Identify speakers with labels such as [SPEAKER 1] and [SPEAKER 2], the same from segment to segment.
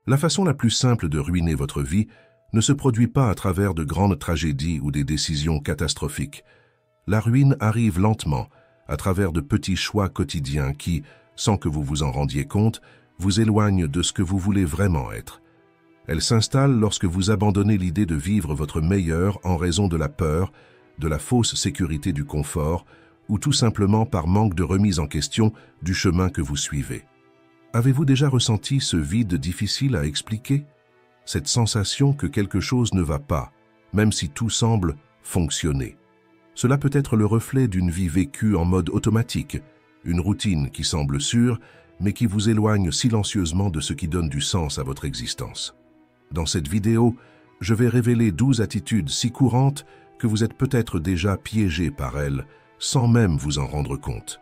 [SPEAKER 1] La façon la plus simple de ruiner votre vie ne se produit pas à travers de grandes tragédies ou des décisions catastrophiques. La ruine arrive lentement, à travers de petits choix quotidiens qui, sans que vous vous en rendiez compte, vous éloignent de ce que vous voulez vraiment être. Elle s'installe lorsque vous abandonnez l'idée de vivre votre meilleur en raison de la peur, de la fausse sécurité du confort, ou tout simplement par manque de remise en question du chemin que vous suivez. Avez-vous déjà ressenti ce vide difficile à expliquer? Cette sensation que quelque chose ne va pas, même si tout semble fonctionner. Cela peut être le reflet d'une vie vécue en mode automatique, une routine qui semble sûre, mais qui vous éloigne silencieusement de ce qui donne du sens à votre existence. Dans cette vidéo, je vais révéler 12 attitudes si courantes que vous êtes peut-être déjà piégé par elles, sans même vous en rendre compte.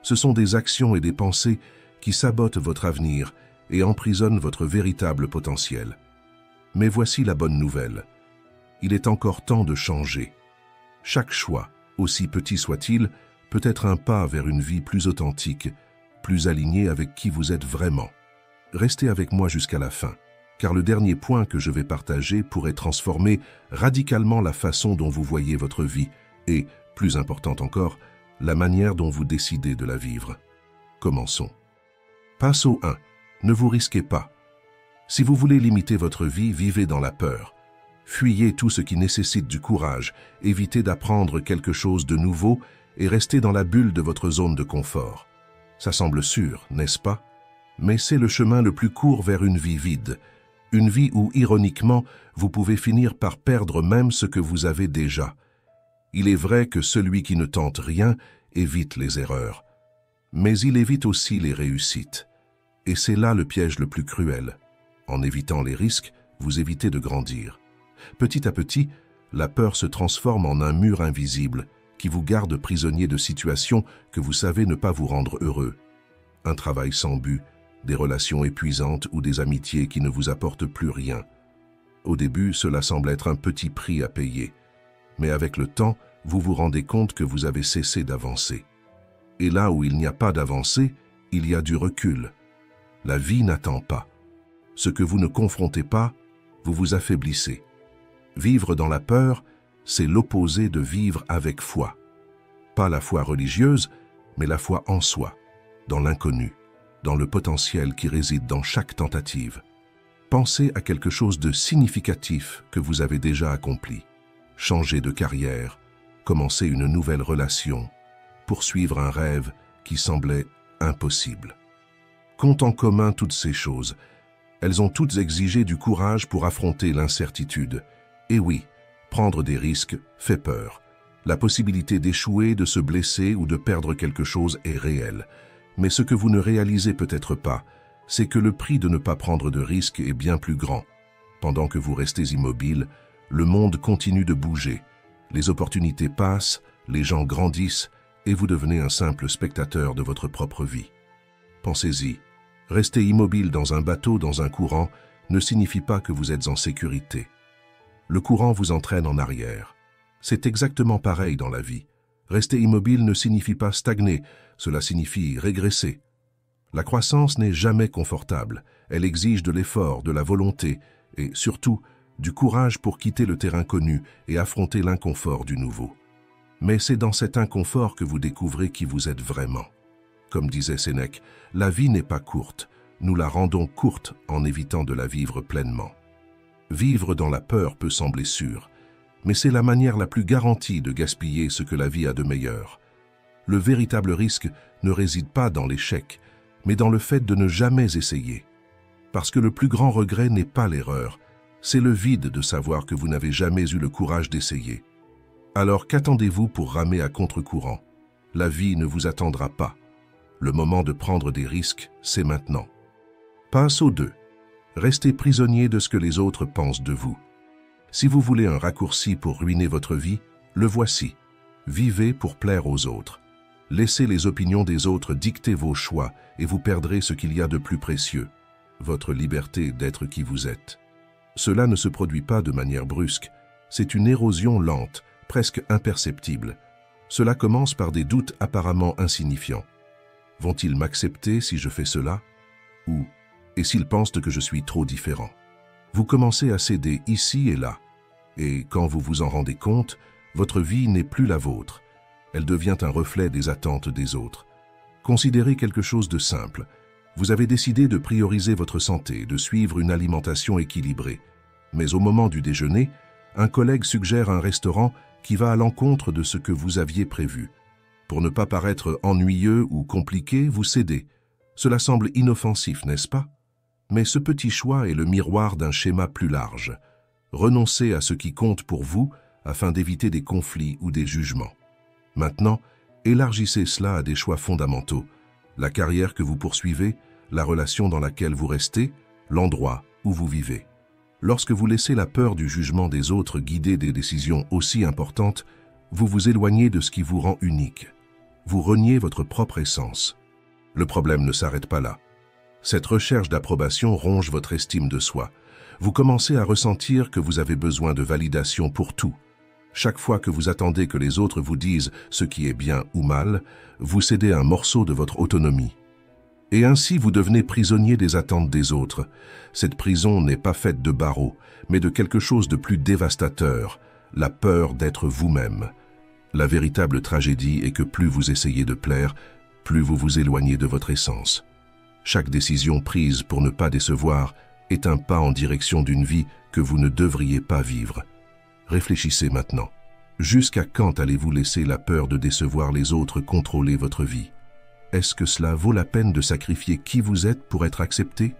[SPEAKER 1] Ce sont des actions et des pensées qui sabotent votre avenir et emprisonnent votre véritable potentiel. Mais voici la bonne nouvelle. Il est encore temps de changer. Chaque choix, aussi petit soit-il, peut être un pas vers une vie plus authentique, plus alignée avec qui vous êtes vraiment. Restez avec moi jusqu'à la fin, car le dernier point que je vais partager pourrait transformer radicalement la façon dont vous voyez votre vie et, plus important encore, la manière dont vous décidez de la vivre. Commençons. Passo 1. Ne vous risquez pas. Si vous voulez limiter votre vie, vivez dans la peur. Fuyez tout ce qui nécessite du courage, évitez d'apprendre quelque chose de nouveau et restez dans la bulle de votre zone de confort. Ça semble sûr, n'est-ce pas? Mais c'est le chemin le plus court vers une vie vide. Une vie où, ironiquement, vous pouvez finir par perdre même ce que vous avez déjà. Il est vrai que celui qui ne tente rien évite les erreurs. Mais il évite aussi les réussites. Et c'est là le piège le plus cruel. En évitant les risques, vous évitez de grandir. Petit à petit, la peur se transforme en un mur invisible qui vous garde prisonnier de situations que vous savez ne pas vous rendre heureux. Un travail sans but, des relations épuisantes ou des amitiés qui ne vous apportent plus rien. Au début, cela semble être un petit prix à payer. Mais avec le temps, vous vous rendez compte que vous avez cessé d'avancer. Et là où il n'y a pas d'avancée, il y a du recul. La vie n'attend pas. Ce que vous ne confrontez pas, vous vous affaiblissez. Vivre dans la peur, c'est l'opposé de vivre avec foi. Pas la foi religieuse, mais la foi en soi, dans l'inconnu, dans le potentiel qui réside dans chaque tentative. Pensez à quelque chose de significatif que vous avez déjà accompli. Changer de carrière, commencer une nouvelle relation, poursuivre un rêve qui semblait impossible. Compte en commun toutes ces choses. Elles ont toutes exigé du courage pour affronter l'incertitude. Et oui, prendre des risques fait peur. La possibilité d'échouer, de se blesser ou de perdre quelque chose est réelle. Mais ce que vous ne réalisez peut-être pas, c'est que le prix de ne pas prendre de risques est bien plus grand. Pendant que vous restez immobile, le monde continue de bouger. Les opportunités passent, les gens grandissent et vous devenez un simple spectateur de votre propre vie. Pensez-y, rester immobile dans un bateau, dans un courant, ne signifie pas que vous êtes en sécurité. Le courant vous entraîne en arrière. C'est exactement pareil dans la vie. Rester immobile ne signifie pas stagner, cela signifie régresser. La croissance n'est jamais confortable, elle exige de l'effort, de la volonté et, surtout, du courage pour quitter le terrain connu et affronter l'inconfort du nouveau. Mais c'est dans cet inconfort que vous découvrez qui vous êtes vraiment. Comme disait Sénèque, la vie n'est pas courte, nous la rendons courte en évitant de la vivre pleinement. Vivre dans la peur peut sembler sûr, mais c'est la manière la plus garantie de gaspiller ce que la vie a de meilleur. Le véritable risque ne réside pas dans l'échec, mais dans le fait de ne jamais essayer. Parce que le plus grand regret n'est pas l'erreur, c'est le vide de savoir que vous n'avez jamais eu le courage d'essayer. Alors qu'attendez-vous pour ramer à contre-courant? La vie ne vous attendra pas. Le moment de prendre des risques, c'est maintenant. Passo 2. Restez prisonnier de ce que les autres pensent de vous. Si vous voulez un raccourci pour ruiner votre vie, le voici. Vivez pour plaire aux autres. Laissez les opinions des autres dicter vos choix et vous perdrez ce qu'il y a de plus précieux, votre liberté d'être qui vous êtes. Cela ne se produit pas de manière brusque, c'est une érosion lente, presque imperceptible. Cela commence par des doutes apparemment insignifiants. Vont-ils m'accepter si je fais cela? Ou Et s'ils pensent que je suis trop différent? Vous commencez à céder ici et là. Et quand vous vous en rendez compte, votre vie n'est plus la vôtre. Elle devient un reflet des attentes des autres. Considérez quelque chose de simple. Vous avez décidé de prioriser votre santé, de suivre une alimentation équilibrée. Mais au moment du déjeuner, un collègue suggère un restaurant qui va à l'encontre de ce que vous aviez prévu. Pour ne pas paraître ennuyeux ou compliqué, vous cédez. Cela semble inoffensif, n'est-ce pas? Mais ce petit choix est le miroir d'un schéma plus large. Renoncez à ce qui compte pour vous afin d'éviter des conflits ou des jugements. Maintenant, élargissez cela à des choix fondamentaux. La carrière que vous poursuivez, la relation dans laquelle vous restez, l'endroit où vous vivez. Lorsque vous laissez la peur du jugement des autres guider des décisions aussi importantes, vous vous éloignez de ce qui vous rend unique. Vous reniez votre propre essence. Le problème ne s'arrête pas là. Cette recherche d'approbation ronge votre estime de soi. Vous commencez à ressentir que vous avez besoin de validation pour tout. Chaque fois que vous attendez que les autres vous disent ce qui est bien ou mal, vous cédez un morceau de votre autonomie. Et ainsi vous devenez prisonnier des attentes des autres. Cette prison n'est pas faite de barreaux, mais de quelque chose de plus dévastateur, la peur d'être vous-même. La véritable tragédie est que plus vous essayez de plaire, plus vous vous éloignez de votre essence. Chaque décision prise pour ne pas décevoir est un pas en direction d'une vie que vous ne devriez pas vivre. Réfléchissez maintenant. Jusqu'à quand allez-vous laisser la peur de décevoir les autres contrôler votre vie? Est-ce que cela vaut la peine de sacrifier qui vous êtes pour être accepté?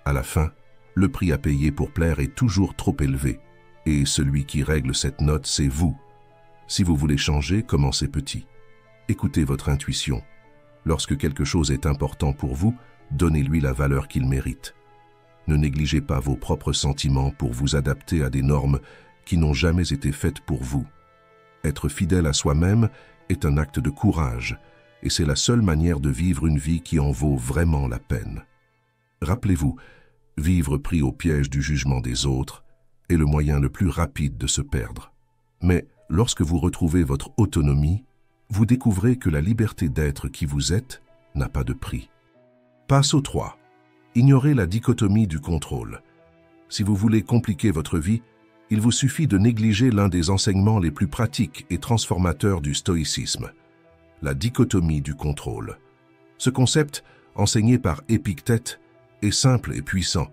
[SPEAKER 1] À la fin, le prix à payer pour plaire est toujours trop élevé. Et celui qui règle cette note, c'est vous. Si vous voulez changer, commencez petit. Écoutez votre intuition. Lorsque quelque chose est important pour vous, donnez-lui la valeur qu'il mérite. Ne négligez pas vos propres sentiments pour vous adapter à des normes qui n'ont jamais été faites pour vous. Être fidèle à soi-même est un acte de courage, et c'est la seule manière de vivre une vie qui en vaut vraiment la peine. Rappelez-vous, vivre pris au piège du jugement des autres est le moyen le plus rapide de se perdre. Mais lorsque vous retrouvez votre autonomie, vous découvrez que la liberté d'être qui vous êtes n'a pas de prix. Passe au 3. Ignorez la dichotomie du contrôle. Si vous voulez compliquer votre vie, il vous suffit de négliger l'un des enseignements les plus pratiques et transformateurs du stoïcisme, la dichotomie du contrôle. Ce concept, enseigné par Épictète, est simple et puissant,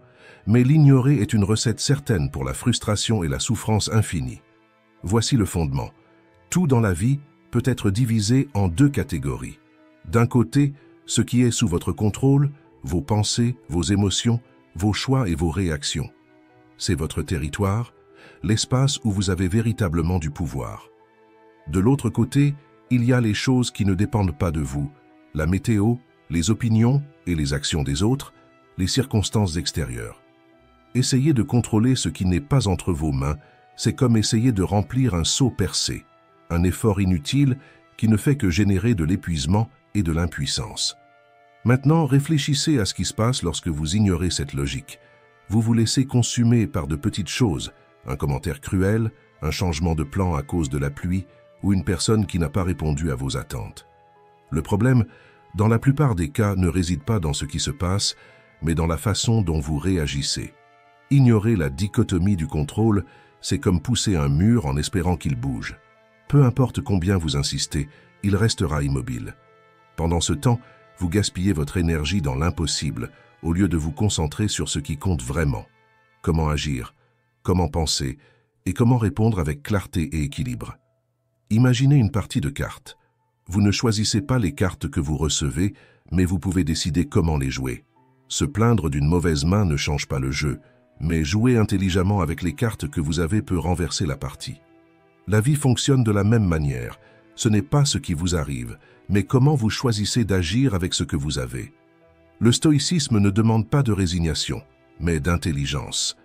[SPEAKER 1] mais l'ignorer est une recette certaine pour la frustration et la souffrance infinie. Voici le fondement. Tout dans la vie peut être divisé en deux catégories. D'un côté, ce qui est sous votre contrôle, vos pensées, vos émotions, vos choix et vos réactions. C'est votre territoire, l'espace où vous avez véritablement du pouvoir. De l'autre côté, il y a les choses qui ne dépendent pas de vous, la météo, les opinions et les actions des autres, les circonstances extérieures. Essayer de contrôler ce qui n'est pas entre vos mains, c'est comme essayer de remplir un seau percé, un effort inutile qui ne fait que générer de l'épuisement et de l'impuissance. Maintenant, réfléchissez à ce qui se passe lorsque vous ignorez cette logique. Vous vous laissez consumer par de petites choses, un commentaire cruel, un changement de plan à cause de la pluie ou une personne qui n'a pas répondu à vos attentes. Le problème, dans la plupart des cas, ne réside pas dans ce qui se passe, mais dans la façon dont vous réagissez. Ignorer la dichotomie du contrôle, c'est comme pousser un mur en espérant qu'il bouge. Peu importe combien vous insistez, il restera immobile. Pendant ce temps, vous gaspillez votre énergie dans l'impossible, au lieu de vous concentrer sur ce qui compte vraiment. Comment agir, comment penser et comment répondre avec clarté et équilibre. Imaginez une partie de cartes. Vous ne choisissez pas les cartes que vous recevez, mais vous pouvez décider comment les jouer. Se plaindre d'une mauvaise main ne change pas le jeu, mais jouer intelligemment avec les cartes que vous avez peut renverser la partie. La vie fonctionne de la même manière. Ce n'est pas ce qui vous arrive, mais comment vous choisissez d'agir avec ce que vous avez. Le stoïcisme ne demande pas de résignation, mais d'intelligence.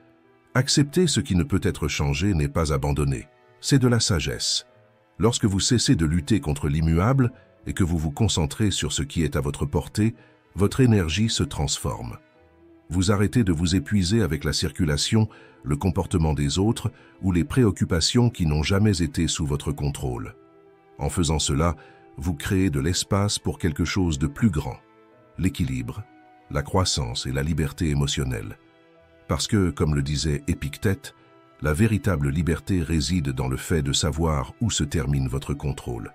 [SPEAKER 1] Accepter ce qui ne peut être changé n'est pas abandonner, c'est de la sagesse. Lorsque vous cessez de lutter contre l'immuable et que vous vous concentrez sur ce qui est à votre portée, votre énergie se transforme. Vous arrêtez de vous épuiser avec la circulation, le comportement des autres ou les préoccupations qui n'ont jamais été sous votre contrôle. En faisant cela, vous créez de l'espace pour quelque chose de plus grand, l'équilibre, la croissance et la liberté émotionnelle. Parce que, comme le disait Épictète, la véritable liberté réside dans le fait de savoir où se termine votre contrôle.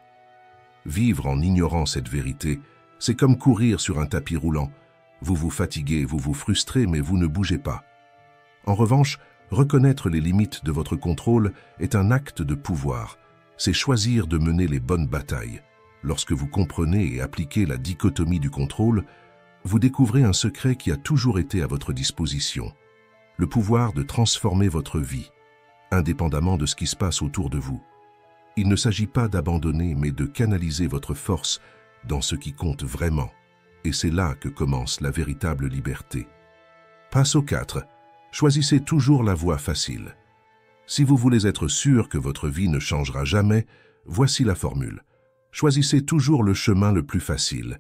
[SPEAKER 1] Vivre en ignorant cette vérité, c'est comme courir sur un tapis roulant. Vous vous fatiguez, vous vous frustrez, mais vous ne bougez pas. En revanche, reconnaître les limites de votre contrôle est un acte de pouvoir. C'est choisir de mener les bonnes batailles. Lorsque vous comprenez et appliquez la dichotomie du contrôle, vous découvrez un secret qui a toujours été à votre disposition. Le pouvoir de transformer votre vie, indépendamment de ce qui se passe autour de vous. Il ne s'agit pas d'abandonner, mais de canaliser votre force dans ce qui compte vraiment. Et c'est là que commence la véritable liberté. Passe au 4. Choisissez toujours la voie facile. Si vous voulez être sûr que votre vie ne changera jamais, voici la formule. Choisissez toujours le chemin le plus facile.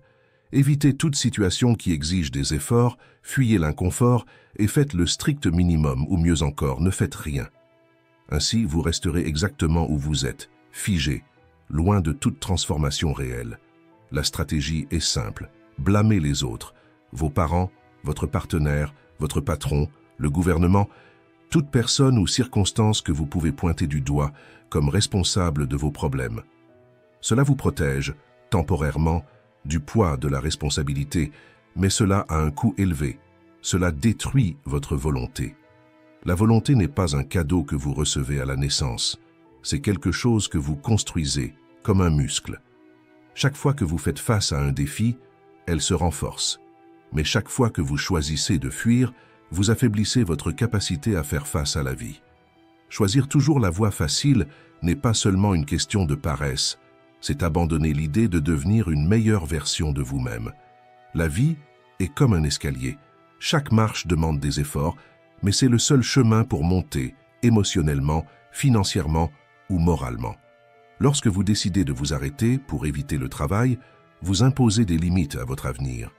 [SPEAKER 1] Évitez toute situation qui exige des efforts, fuyez l'inconfort et faites le strict minimum ou mieux encore, ne faites rien. Ainsi, vous resterez exactement où vous êtes, figé, loin de toute transformation réelle. La stratégie est simple. Blâmez les autres, vos parents, votre partenaire, votre patron, le gouvernement, toute personne ou circonstance que vous pouvez pointer du doigt comme responsable de vos problèmes. Cela vous protège, temporairement, du poids de la responsabilité, mais cela a un coût élevé. Cela détruit votre volonté. La volonté n'est pas un cadeau que vous recevez à la naissance. C'est quelque chose que vous construisez, comme un muscle. Chaque fois que vous faites face à un défi, elle se renforce. Mais chaque fois que vous choisissez de fuir, vous affaiblissez votre capacité à faire face à la vie. Choisir toujours la voie facile n'est pas seulement une question de paresse, c'est abandonner l'idée de devenir une meilleure version de vous-même. La vie est comme un escalier. Chaque marche demande des efforts, mais c'est le seul chemin pour monter, émotionnellement, financièrement ou moralement. Lorsque vous décidez de vous arrêter pour éviter le travail, vous imposez des limites à votre avenir.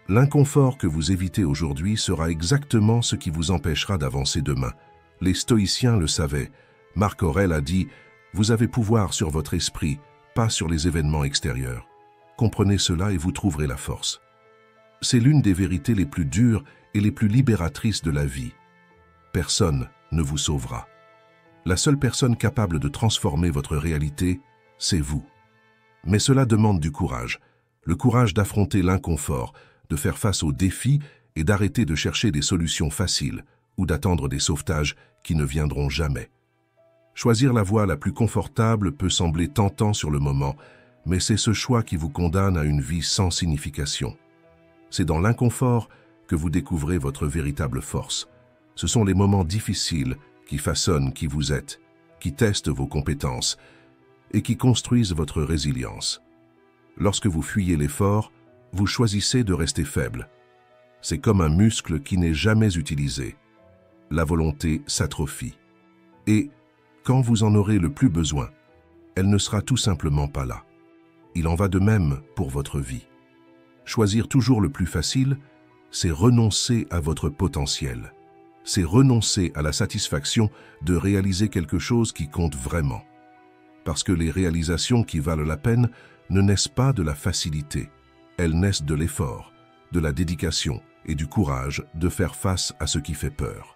[SPEAKER 1] L'inconfort que vous évitez aujourd'hui sera exactement ce qui vous empêchera d'avancer demain. Les stoïciens le savaient. Marc Aurèle a dit « Vous avez pouvoir sur votre esprit, pas sur les événements extérieurs. Comprenez cela et vous trouverez la force. » C'est l'une des vérités les plus dures et les plus libératrices de la vie. Personne ne vous sauvera. La seule personne capable de transformer votre réalité, c'est vous. Mais cela demande du courage. Le courage d'affronter l'inconfort, de faire face aux défis et d'arrêter de chercher des solutions faciles ou d'attendre des sauvetages qui ne viendront jamais. Choisir la voie la plus confortable peut sembler tentant sur le moment, mais c'est ce choix qui vous condamne à une vie sans signification. C'est dans l'inconfort que vous découvrez votre véritable force. Ce sont les moments difficiles qui façonnent qui vous êtes, qui testent vos compétences et qui construisent votre résilience. Lorsque vous fuyez l'effort, vous choisissez de rester faible. C'est comme un muscle qui n'est jamais utilisé. La volonté s'atrophie. Et, quand vous en aurez le plus besoin, elle ne sera tout simplement pas là. Il en va de même pour votre vie. Choisir toujours le plus facile, c'est renoncer à votre potentiel. C'est renoncer à la satisfaction de réaliser quelque chose qui compte vraiment. Parce que les réalisations qui valent la peine ne naissent pas de la facilité. Elles naissent de l'effort, de la dédication et du courage de faire face à ce qui fait peur.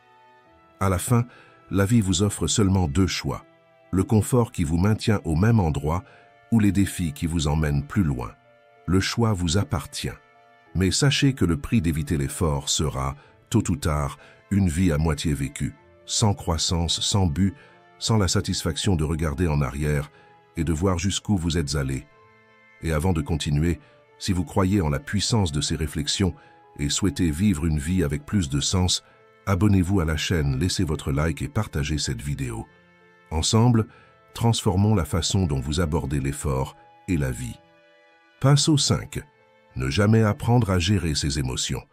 [SPEAKER 1] À la fin, la vie vous offre seulement deux choix, le confort qui vous maintient au même endroit ou les défis qui vous emmènent plus loin. Le choix vous appartient. Mais sachez que le prix d'éviter l'effort sera, tôt ou tard, une vie à moitié vécue, sans croissance, sans but, sans la satisfaction de regarder en arrière et de voir jusqu'où vous êtes allé. Et avant de continuer, si vous croyez en la puissance de ces réflexions et souhaitez vivre une vie avec plus de sens, abonnez-vous à la chaîne, laissez votre like et partagez cette vidéo. Ensemble, transformons la façon dont vous abordez l'effort et la vie. Passe au 5. Ne jamais apprendre à gérer ses émotions.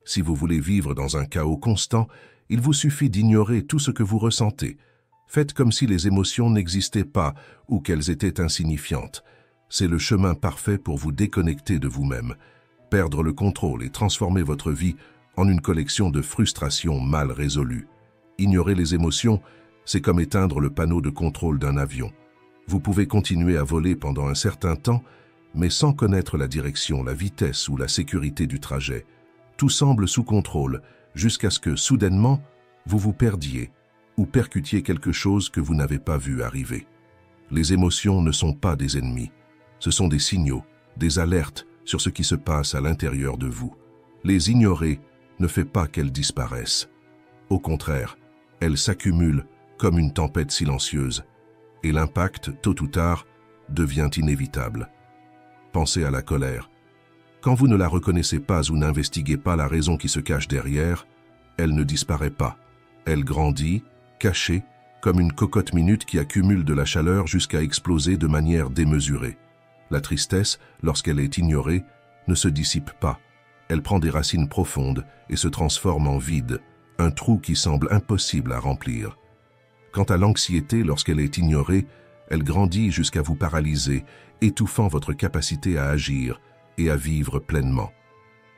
[SPEAKER 1] Si vous voulez vivre dans un chaos constant, il vous suffit d'ignorer tout ce que vous ressentez. Faites comme si les émotions n'existaient pas ou qu'elles étaient insignifiantes. C'est le chemin parfait pour vous déconnecter de vous-même, perdre le contrôle et transformer votre vie en une collection de frustrations mal résolues. Ignorer les émotions, c'est comme éteindre le panneau de contrôle d'un avion. Vous pouvez continuer à voler pendant un certain temps, mais sans connaître la direction, la vitesse ou la sécurité du trajet. Tout semble sous contrôle, jusqu'à ce que, soudainement, vous vous perdiez ou percutiez quelque chose que vous n'avez pas vu arriver. Les émotions ne sont pas des ennemis. Ce sont des signaux, des alertes sur ce qui se passe à l'intérieur de vous. Les ignorer ne fait pas qu'elles disparaissent. Au contraire, elles s'accumulent comme une tempête silencieuse, et l'impact, tôt ou tard, devient inévitable. Pensez à la colère. Quand vous ne la reconnaissez pas ou n'investiguez pas la raison qui se cache derrière, elle ne disparaît pas. Elle grandit, cachée, comme une cocotte minute qui accumule de la chaleur jusqu'à exploser de manière démesurée. La tristesse, lorsqu'elle est ignorée, ne se dissipe pas. Elle prend des racines profondes et se transforme en vide, un trou qui semble impossible à remplir. Quant à l'anxiété, lorsqu'elle est ignorée, elle grandit jusqu'à vous paralyser, étouffant votre capacité à agir et à vivre pleinement.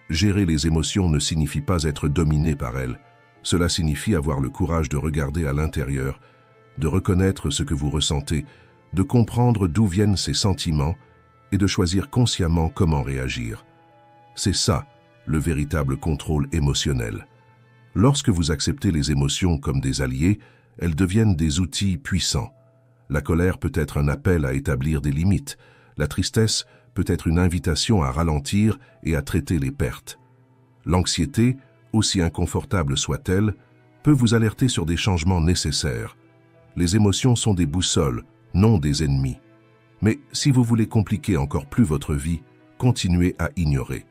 [SPEAKER 1] Gérer les émotions ne signifie pas être dominé par elles. Cela signifie avoir le courage de regarder à l'intérieur, de reconnaître ce que vous ressentez, de comprendre d'où viennent ces sentiments et de choisir consciemment comment réagir. C'est ça, le véritable contrôle émotionnel. Lorsque vous acceptez les émotions comme des alliés, elles deviennent des outils puissants. La colère peut être un appel à établir des limites. La tristesse peut être une invitation à ralentir et à traiter les pertes. L'anxiété, aussi inconfortable soit-elle, peut vous alerter sur des changements nécessaires. Les émotions sont des boussoles, non des ennemis. Mais si vous voulez compliquer encore plus votre vie, continuez à ignorer.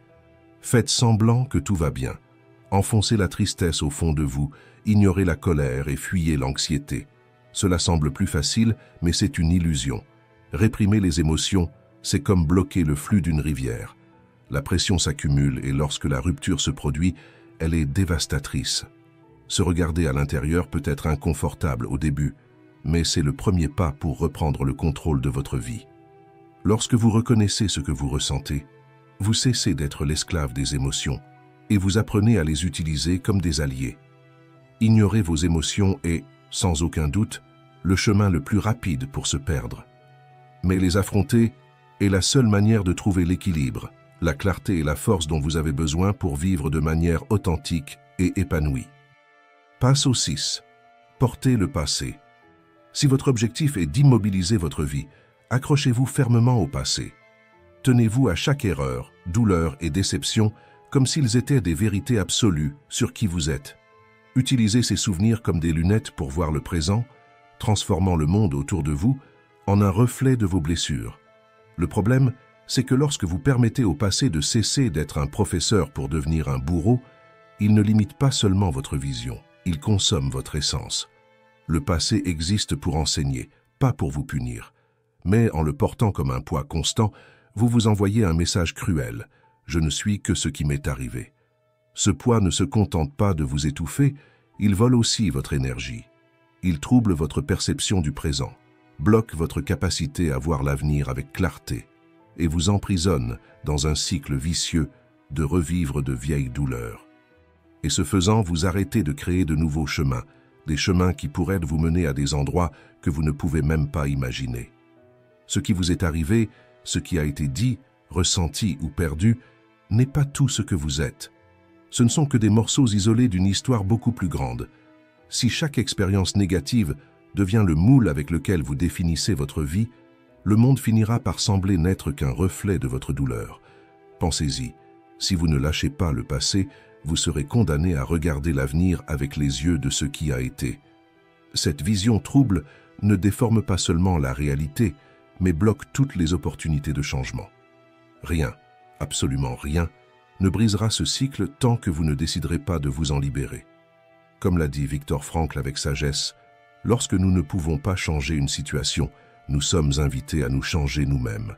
[SPEAKER 1] Faites semblant que tout va bien. Enfoncez la tristesse au fond de vous, ignorez la colère et fuyez l'anxiété. Cela semble plus facile, mais c'est une illusion. Réprimer les émotions, c'est comme bloquer le flux d'une rivière. La pression s'accumule et lorsque la rupture se produit, elle est dévastatrice. Se regarder à l'intérieur peut être inconfortable au début, mais c'est le premier pas pour reprendre le contrôle de votre vie. Lorsque vous reconnaissez ce que vous ressentez, vous cessez d'être l'esclave des émotions et vous apprenez à les utiliser comme des alliés. Ignorer vos émotions est, sans aucun doute, le chemin le plus rapide pour se perdre. Mais les affronter est la seule manière de trouver l'équilibre, la clarté et la force dont vous avez besoin pour vivre de manière authentique et épanouie. Passo 6. Portez le passé. Si votre objectif est d'immobiliser votre vie, accrochez-vous fermement au passé. Tenez-vous à chaque erreur, douleur et déception comme s'ils étaient des vérités absolues sur qui vous êtes. Utilisez ces souvenirs comme des lunettes pour voir le présent, transformant le monde autour de vous en un reflet de vos blessures. Le problème, c'est que lorsque vous permettez au passé de cesser d'être un professeur pour devenir un bourreau, il ne limite pas seulement votre vision, il consomme votre essence. Le passé existe pour enseigner, pas pour vous punir. Mais en le portant comme un poids constant, vous vous envoyez un message cruel. Je ne suis que ce qui m'est arrivé. Ce poids ne se contente pas de vous étouffer, il vole aussi votre énergie. Il trouble votre perception du présent, bloque votre capacité à voir l'avenir avec clarté et vous emprisonne dans un cycle vicieux de revivre de vieilles douleurs. Et ce faisant, vous arrêtez de créer de nouveaux chemins, des chemins qui pourraient vous mener à des endroits que vous ne pouvez même pas imaginer. Ce qui vous est arrivé, ce qui a été dit, ressenti ou perdu, n'est pas tout ce que vous êtes. Ce ne sont que des morceaux isolés d'une histoire beaucoup plus grande. Si chaque expérience négative devient le moule avec lequel vous définissez votre vie, le monde finira par sembler n'être qu'un reflet de votre douleur. Pensez-y, si vous ne lâchez pas le passé, vous serez condamné à regarder l'avenir avec les yeux de ce qui a été. Cette vision trouble ne déforme pas seulement la réalité, mais bloque toutes les opportunités de changement. Rien, absolument rien, ne brisera ce cycle tant que vous ne déciderez pas de vous en libérer. Comme l'a dit Viktor Frankl avec sagesse, lorsque nous ne pouvons pas changer une situation, nous sommes invités à nous changer nous-mêmes.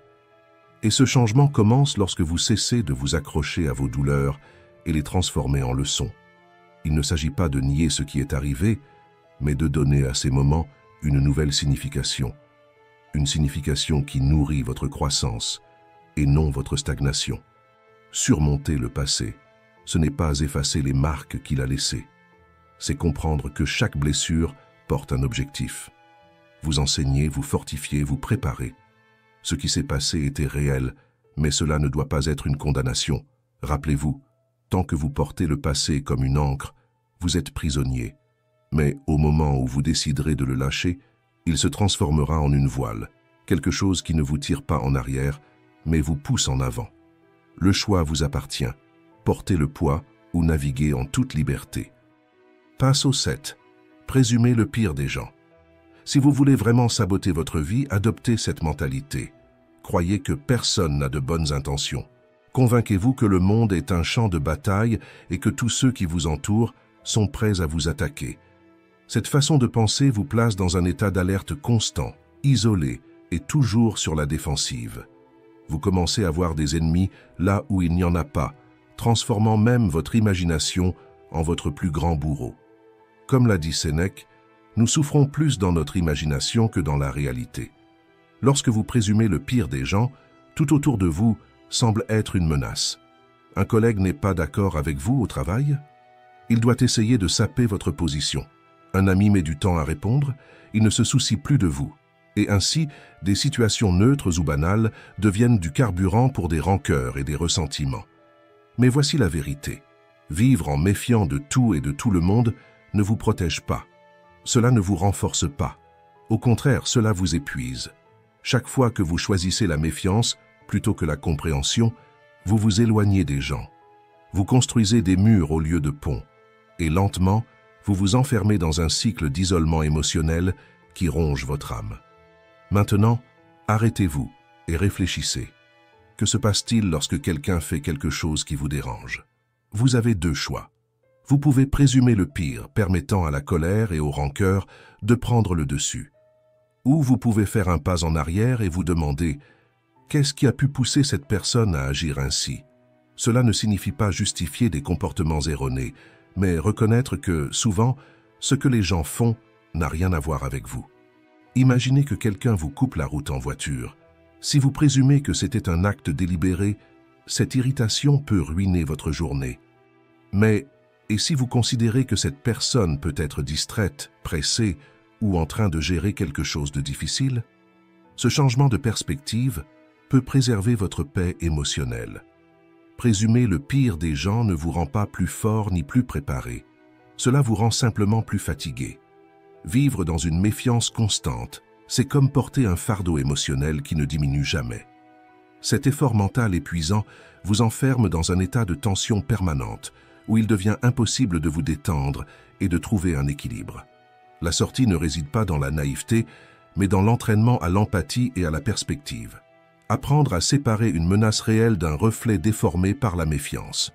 [SPEAKER 1] Et ce changement commence lorsque vous cessez de vous accrocher à vos douleurs et les transformer en leçons. Il ne s'agit pas de nier ce qui est arrivé, mais de donner à ces moments une nouvelle signification. Une signification qui nourrit votre croissance et non votre stagnation. Surmonter le passé, ce n'est pas effacer les marques qu'il a laissées. C'est comprendre que chaque blessure porte un objectif. Vous enseignez, vous fortifiez, vous préparez. Ce qui s'est passé était réel, mais cela ne doit pas être une condamnation. Rappelez-vous, Tant que vous portez le passé comme une ancre, vous êtes prisonnier. Mais au moment où vous déciderez de le lâcher, il se transformera en une voile, quelque chose qui ne vous tire pas en arrière, mais vous pousse en avant. Le choix vous appartient. Portez le poids ou naviguez en toute liberté. Passe au 7. Présumez le pire des gens. Si vous voulez vraiment saboter votre vie, adoptez cette mentalité. Croyez que personne n'a de bonnes intentions. Convainquez-vous que le monde est un champ de bataille et que tous ceux qui vous entourent sont prêts à vous attaquer. Cette façon de penser vous place dans un état d'alerte constant, isolé et toujours sur la défensive. Vous commencez à voir des ennemis là où il n'y en a pas, transformant même votre imagination en votre plus grand bourreau. Comme l'a dit Sénèque, nous souffrons plus dans notre imagination que dans la réalité. Lorsque vous présumez le pire des gens, tout autour de vous semble être une menace. Un collègue n'est pas d'accord avec vous au travail? Il doit essayer de saper votre position. Un ami met du temps à répondre, il ne se soucie plus de vous. Et ainsi, des situations neutres ou banales deviennent du carburant pour des rancœurs et des ressentiments. Mais voici la vérité. Vivre en méfiant de tout et de tout le monde ne vous protège pas. Cela ne vous renforce pas. Au contraire, cela vous épuise. Chaque fois que vous choisissez la méfiance plutôt que la compréhension, vous vous éloignez des gens. Vous construisez des murs au lieu de ponts. Et lentement, vous vous enfermez dans un cycle d'isolement émotionnel qui ronge votre âme. Maintenant, arrêtez-vous et réfléchissez. Que se passe-t-il lorsque quelqu'un fait quelque chose qui vous dérange? Vous avez deux choix. Vous pouvez présumer le pire, permettant à la colère et aux rancœurs de prendre le dessus. Ou vous pouvez faire un pas en arrière et vous demander « Qu'est-ce qui a pu pousser cette personne à agir ainsi ?» Cela ne signifie pas justifier des comportements erronés, mais reconnaître que, souvent, ce que les gens font n'a rien à voir avec vous. Imaginez que quelqu'un vous coupe la route en voiture. Si vous présumez que c'était un acte délibéré, cette irritation peut ruiner votre journée. Mais, et si vous considérez que cette personne peut être distraite, pressée ou en train de gérer quelque chose de difficile? Ce changement de perspective peut préserver votre paix émotionnelle. Présumer le pire des gens ne vous rend pas plus fort ni plus préparé. Cela vous rend simplement plus fatigué. Vivre dans une méfiance constante, c'est comme porter un fardeau émotionnel qui ne diminue jamais. Cet effort mental épuisant vous enferme dans un état de tension permanente, où il devient impossible de vous détendre et de trouver un équilibre. La sortie ne réside pas dans la naïveté, mais dans l'entraînement à l'empathie et à la perspective. Apprendre à séparer une menace réelle d'un reflet déformé par la méfiance.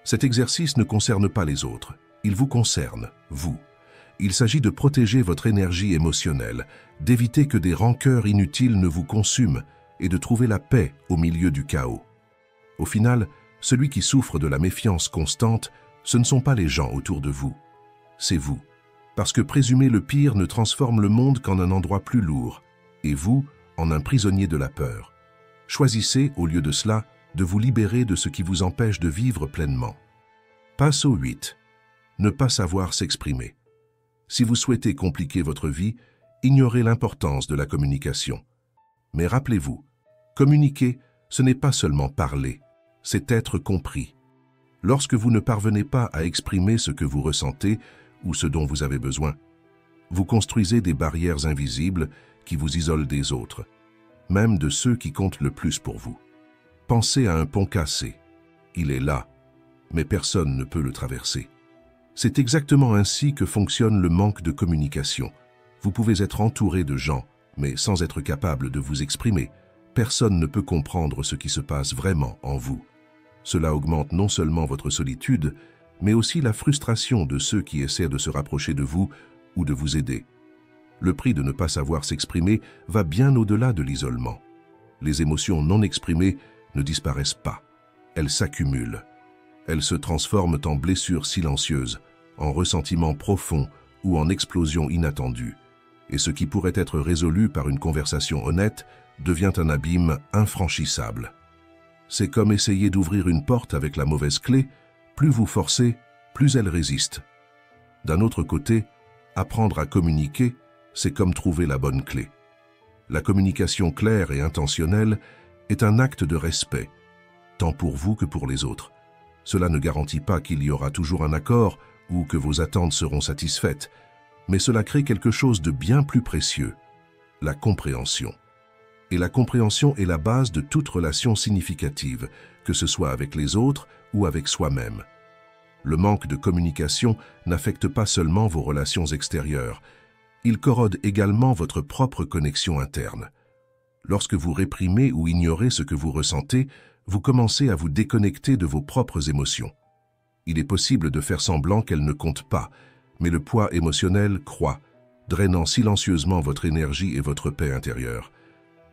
[SPEAKER 1] Cet exercice ne concerne pas les autres, il vous concerne, vous. Il s'agit de protéger votre énergie émotionnelle, d'éviter que des rancœurs inutiles ne vous consument et de trouver la paix au milieu du chaos. Au final, celui qui souffre de la méfiance constante, ce ne sont pas les gens autour de vous, c'est vous. Parce que présumer le pire ne transforme le monde qu'en un endroit plus lourd, et vous, en un prisonnier de la peur. Choisissez, au lieu de cela, de vous libérer de ce qui vous empêche de vivre pleinement. Passe au 8. Ne pas savoir s'exprimer. Si vous souhaitez compliquer votre vie, ignorez l'importance de la communication. Mais rappelez-vous, communiquer, ce n'est pas seulement parler, c'est être compris. Lorsque vous ne parvenez pas à exprimer ce que vous ressentez ou ce dont vous avez besoin, vous construisez des barrières invisibles qui vous isolent des autres, même de ceux qui comptent le plus pour vous. Pensez à un pont cassé. Il est là, mais personne ne peut le traverser. C'est exactement ainsi que fonctionne le manque de communication. Vous pouvez être entouré de gens, mais sans être capable de vous exprimer. Personne ne peut comprendre ce qui se passe vraiment en vous. Cela augmente non seulement votre solitude, mais aussi la frustration de ceux qui essaient de se rapprocher de vous ou de vous aider. Le prix de ne pas savoir s'exprimer va bien au-delà de l'isolement. Les émotions non exprimées ne disparaissent pas. Elles s'accumulent. Elles se transforment en blessures silencieuses, en ressentiments profonds ou en explosions inattendues. Et ce qui pourrait être résolu par une conversation honnête devient un abîme infranchissable. C'est comme essayer d'ouvrir une porte avec la mauvaise clé, plus vous forcez, plus elle résiste. D'un autre côté, apprendre à communiquer, c'est comme trouver la bonne clé. La communication claire et intentionnelle est un acte de respect, tant pour vous que pour les autres. Cela ne garantit pas qu'il y aura toujours un accord ou que vos attentes seront satisfaites, mais cela crée quelque chose de bien plus précieux, la compréhension. Et la compréhension est la base de toute relation significative, que ce soit avec les autres ou avec soi-même. Le manque de communication n'affecte pas seulement vos relations extérieures, il corrode également votre propre connexion interne. Lorsque vous réprimez ou ignorez ce que vous ressentez, vous commencez à vous déconnecter de vos propres émotions. Il est possible de faire semblant qu'elles ne comptent pas, mais le poids émotionnel croît, drainant silencieusement votre énergie et votre paix intérieure.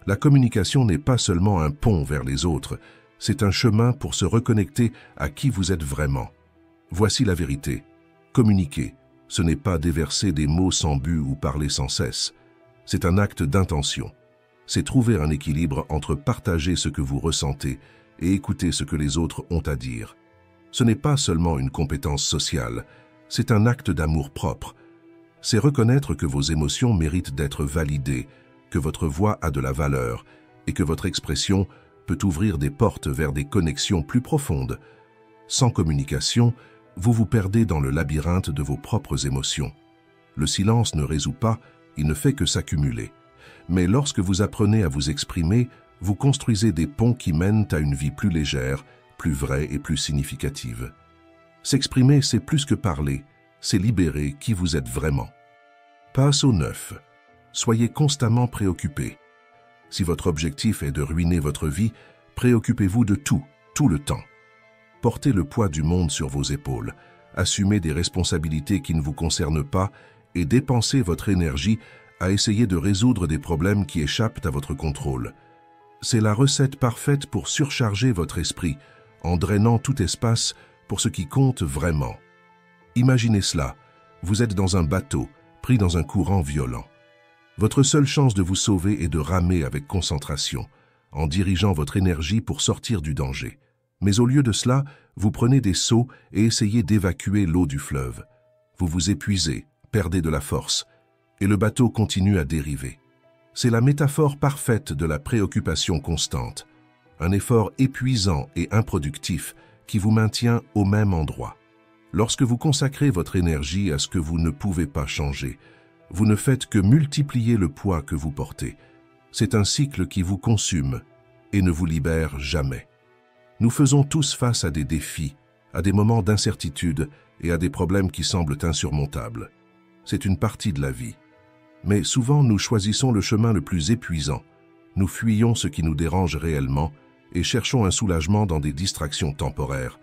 [SPEAKER 1] La communication n'est pas seulement un pont vers les autres, c'est un chemin pour se reconnecter à qui vous êtes vraiment. Voici la vérité. Communiquer, ce n'est pas déverser des mots sans but ou parler sans cesse. C'est un acte d'intention. C'est trouver un équilibre entre partager ce que vous ressentez et écouter ce que les autres ont à dire. Ce n'est pas seulement une compétence sociale, c'est un acte d'amour-propre. C'est reconnaître que vos émotions méritent d'être validées, que votre voix a de la valeur et que votre expression peut ouvrir des portes vers des connexions plus profondes. Sans communication, vous vous perdez dans le labyrinthe de vos propres émotions. Le silence ne résout pas, il ne fait que s'accumuler. Mais lorsque vous apprenez à vous exprimer, vous construisez des ponts qui mènent à une vie plus légère, plus vraie et plus significative. S'exprimer, c'est plus que parler, c'est libérer qui vous êtes vraiment. Passe au 9. Soyez constamment préoccupé. Si votre objectif est de ruiner votre vie, préoccupez-vous de tout le temps. Portez le poids du monde sur vos épaules, assumez des responsabilités qui ne vous concernent pas et dépensez votre énergie à essayer de résoudre des problèmes qui échappent à votre contrôle. C'est la recette parfaite pour surcharger votre esprit, en drainant tout espace pour ce qui compte vraiment. Imaginez cela, vous êtes dans un bateau, pris dans un courant violent. Votre seule chance de vous sauver est de ramer avec concentration, en dirigeant votre énergie pour sortir du danger. Mais au lieu de cela, vous prenez des seaux et essayez d'évacuer l'eau du fleuve. Vous vous épuisez, perdez de la force, et le bateau continue à dériver. C'est la métaphore parfaite de la préoccupation constante, un effort épuisant et improductif qui vous maintient au même endroit. Lorsque vous consacrez votre énergie à ce que vous ne pouvez pas changer, vous ne faites que multiplier le poids que vous portez. C'est un cycle qui vous consume et ne vous libère jamais. Nous faisons tous face à des défis, à des moments d'incertitude et à des problèmes qui semblent insurmontables. C'est une partie de la vie. Mais souvent, nous choisissons le chemin le plus épuisant. Nous fuyons ce qui nous dérange réellement et cherchons un soulagement dans des distractions temporaires.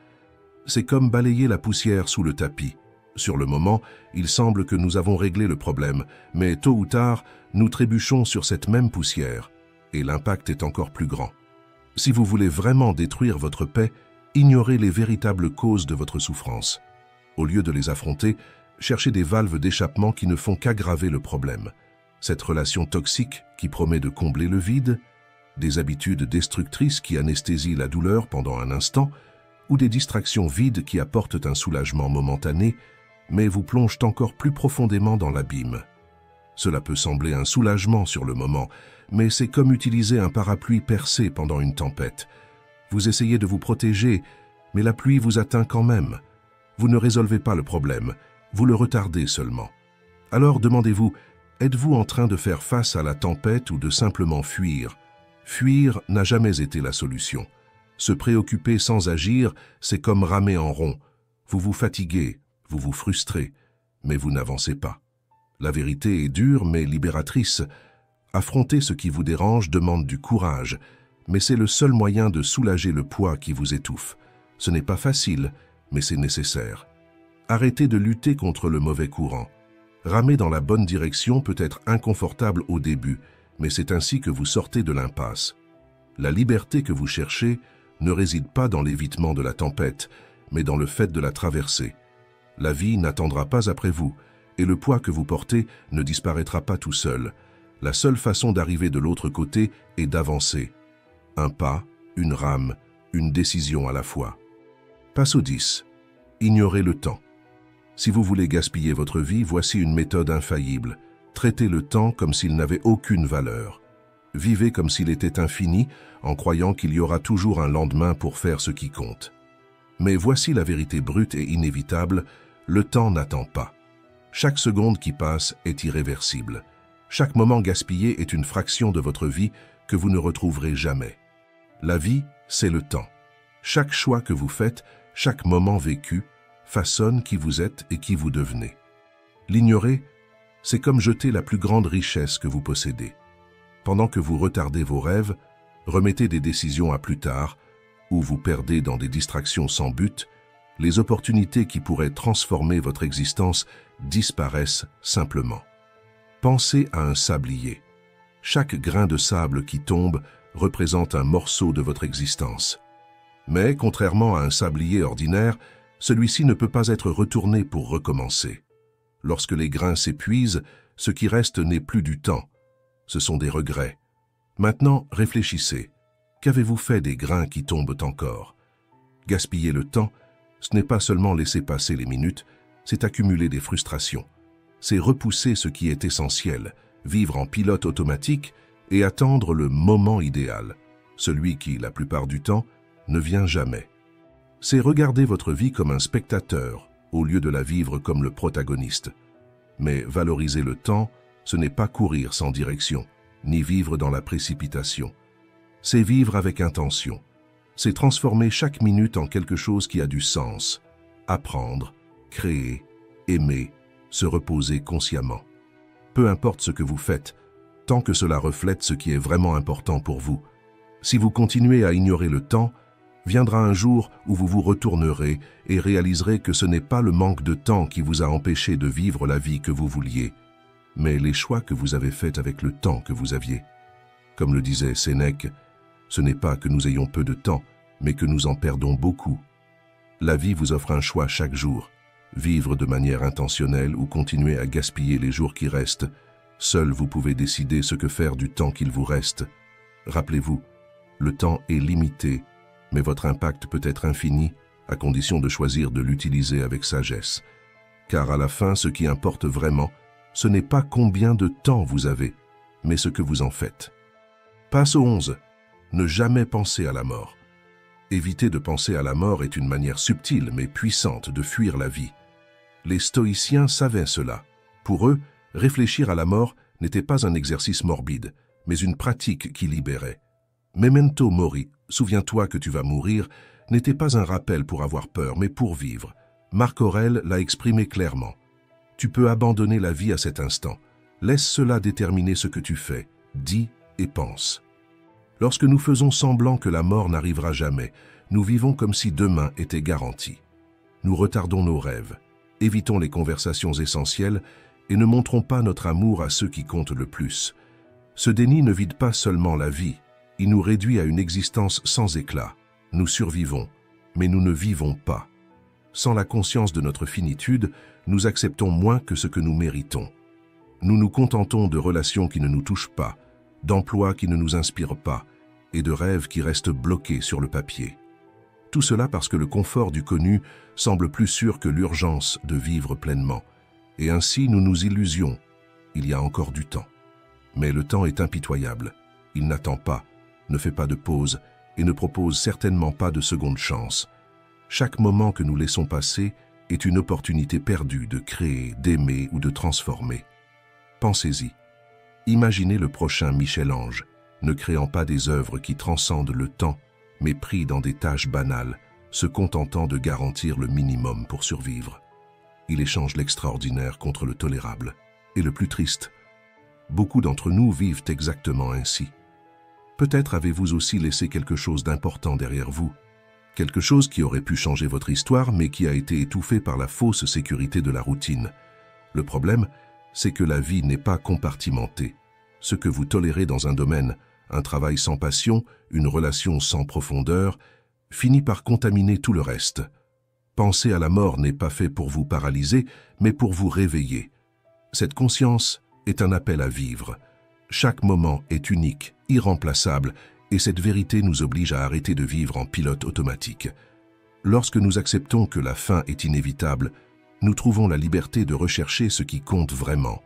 [SPEAKER 1] C'est comme balayer la poussière sous le tapis. Sur le moment, il semble que nous avons réglé le problème, mais tôt ou tard, nous trébuchons sur cette même poussière, et l'impact est encore plus grand. Si vous voulez vraiment détruire votre paix, ignorez les véritables causes de votre souffrance. Au lieu de les affronter, cherchez des valves d'échappement qui ne font qu'aggraver le problème. Cette relation toxique qui promet de combler le vide, des habitudes destructrices qui anesthésient la douleur pendant un instant, ou des distractions vides qui apportent un soulagement momentané, mais vous plongent encore plus profondément dans l'abîme. Cela peut sembler un soulagement sur le moment, mais c'est comme utiliser un parapluie percé pendant une tempête. Vous essayez de vous protéger, mais la pluie vous atteint quand même. Vous ne résolvez pas le problème, vous le retardez seulement. Alors demandez-vous, êtes-vous en train de faire face à la tempête ou de simplement fuir? Fuir n'a jamais été la solution. Se préoccuper sans agir, c'est comme ramer en rond. Vous vous fatiguez, vous vous frustrez, mais vous n'avancez pas. La vérité est dure mais libératrice. Affronter ce qui vous dérange demande du courage, mais c'est le seul moyen de soulager le poids qui vous étouffe. Ce n'est pas facile, mais c'est nécessaire. Arrêtez de lutter contre le mauvais courant. Ramer dans la bonne direction peut être inconfortable au début, mais c'est ainsi que vous sortez de l'impasse. La liberté que vous cherchez ne réside pas dans l'évitement de la tempête, mais dans le fait de la traverser. La vie n'attendra pas après vous, et le poids que vous portez ne disparaîtra pas tout seul. La seule façon d'arriver de l'autre côté est d'avancer. Un pas, une rame, une décision à la fois. Passe au 10. Ignorez le temps. Si vous voulez gaspiller votre vie, voici une méthode infaillible. Traitez le temps comme s'il n'avait aucune valeur. Vivez comme s'il était infini, en croyant qu'il y aura toujours un lendemain pour faire ce qui compte. Mais voici la vérité brute et inévitable, le temps n'attend pas. Chaque seconde qui passe est irréversible. Chaque moment gaspillé est une fraction de votre vie que vous ne retrouverez jamais. La vie, c'est le temps. Chaque choix que vous faites, chaque moment vécu, façonne qui vous êtes et qui vous devenez. L'ignorer, c'est comme jeter la plus grande richesse que vous possédez. Pendant que vous retardez vos rêves, remettez des décisions à plus tard, ou vous perdez dans des distractions sans but, les opportunités qui pourraient transformer votre existence disparaissent simplement. Pensez à un sablier. Chaque grain de sable qui tombe représente un morceau de votre existence. Mais, contrairement à un sablier ordinaire, celui-ci ne peut pas être retourné pour recommencer. Lorsque les grains s'épuisent, ce qui reste n'est plus du temps. Ce sont des regrets. Maintenant, réfléchissez. Qu'avez-vous fait des grains qui tombent encore? Gaspiller le temps, ce n'est pas seulement laisser passer les minutes, c'est accumuler des frustrations. C'est repousser ce qui est essentiel, vivre en pilote automatique et attendre le moment idéal, celui qui, la plupart du temps, ne vient jamais. C'est regarder votre vie comme un spectateur, au lieu de la vivre comme le protagoniste. Mais valoriser le temps, ce n'est pas courir sans direction, ni vivre dans la précipitation. C'est vivre avec intention. C'est transformer chaque minute en quelque chose qui a du sens. Apprendre, créer, aimer, se reposer consciemment. Peu importe ce que vous faites, tant que cela reflète ce qui est vraiment important pour vous. Si vous continuez à ignorer le temps, viendra un jour où vous vous retournerez et réaliserez que ce n'est pas le manque de temps qui vous a empêché de vivre la vie que vous vouliez, mais les choix que vous avez faits avec le temps que vous aviez. Comme le disait Sénèque, ce n'est pas que nous ayons peu de temps, mais que nous en perdons beaucoup. La vie vous offre un choix chaque jour. Vivre de manière intentionnelle ou continuer à gaspiller les jours qui restent. Seul vous pouvez décider ce que faire du temps qu'il vous reste. Rappelez-vous, le temps est limité, mais votre impact peut être infini à condition de choisir de l'utiliser avec sagesse. Car à la fin, ce qui importe vraiment, ce n'est pas combien de temps vous avez, mais ce que vous en faites. Passe au 11. Ne jamais penser à la mort. Éviter de penser à la mort est une manière subtile mais puissante de fuir la vie. Les stoïciens savaient cela. Pour eux, réfléchir à la mort n'était pas un exercice morbide, mais une pratique qui libérait. Memento mori, souviens-toi que tu vas mourir, n'était pas un rappel pour avoir peur, mais pour vivre. Marc Aurèle l'a exprimé clairement. Tu peux abandonner la vie à cet instant. Laisse cela déterminer ce que tu fais, dis et pense. Lorsque nous faisons semblant que la mort n'arrivera jamais, nous vivons comme si demain était garanti. Nous retardons nos rêves, évitons les conversations essentielles et ne montrons pas notre amour à ceux qui comptent le plus. Ce déni ne vide pas seulement la vie, il nous réduit à une existence sans éclat. Nous survivons, mais nous ne vivons pas. Sans la conscience de notre finitude, nous acceptons moins que ce que nous méritons. Nous nous contentons de relations qui ne nous touchent pas, d'emplois qui ne nous inspirent pas et de rêves qui restent bloqués sur le papier. Tout cela parce que le confort du connu semble plus sûr que l'urgence de vivre pleinement. Et ainsi nous nous illusions. Il y a encore du temps. Mais le temps est impitoyable. Il n'attend pas, ne fait pas de pause et ne propose certainement pas de seconde chance. Chaque moment que nous laissons passer est une opportunité perdue de créer, d'aimer ou de transformer. Pensez-y. Imaginez le prochain Michel-Ange, ne créant pas des œuvres qui transcendent le temps, mais pris dans des tâches banales, se contentant de garantir le minimum pour survivre. Il échange l'extraordinaire contre le tolérable. Et le plus triste, beaucoup d'entre nous vivent exactement ainsi. Peut-être avez-vous aussi laissé quelque chose d'important derrière vous, quelque chose qui aurait pu changer votre histoire, mais qui a été étouffé par la fausse sécurité de la routine. Le problème, c'est que la vie n'est pas compartimentée. Ce que vous tolérez dans un domaine, un travail sans passion, une relation sans profondeur, finit par contaminer tout le reste. Penser à la mort n'est pas fait pour vous paralyser, mais pour vous réveiller. Cette conscience est un appel à vivre. Chaque moment est unique, irremplaçable, et cette vérité nous oblige à arrêter de vivre en pilote automatique. Lorsque nous acceptons que la fin est inévitable, nous trouvons la liberté de rechercher ce qui compte vraiment,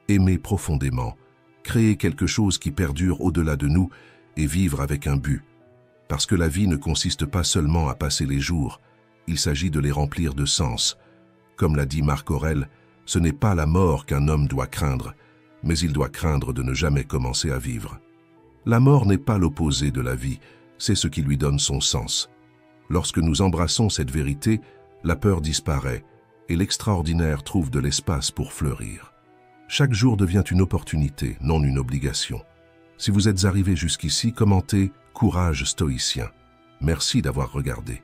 [SPEAKER 1] aimer profondément, créer quelque chose qui perdure au-delà de nous et vivre avec un but. Parce que la vie ne consiste pas seulement à passer les jours, il s'agit de les remplir de sens. Comme l'a dit Marc Aurèle, ce n'est pas la mort qu'un homme doit craindre, mais il doit craindre de ne jamais commencer à vivre. La mort n'est pas l'opposé de la vie, c'est ce qui lui donne son sens. Lorsque nous embrassons cette vérité, la peur disparaît et l'extraordinaire trouve de l'espace pour fleurir. Chaque jour devient une opportunité, non une obligation. Si vous êtes arrivé jusqu'ici, commentez « Courage stoïcien ». Merci d'avoir regardé.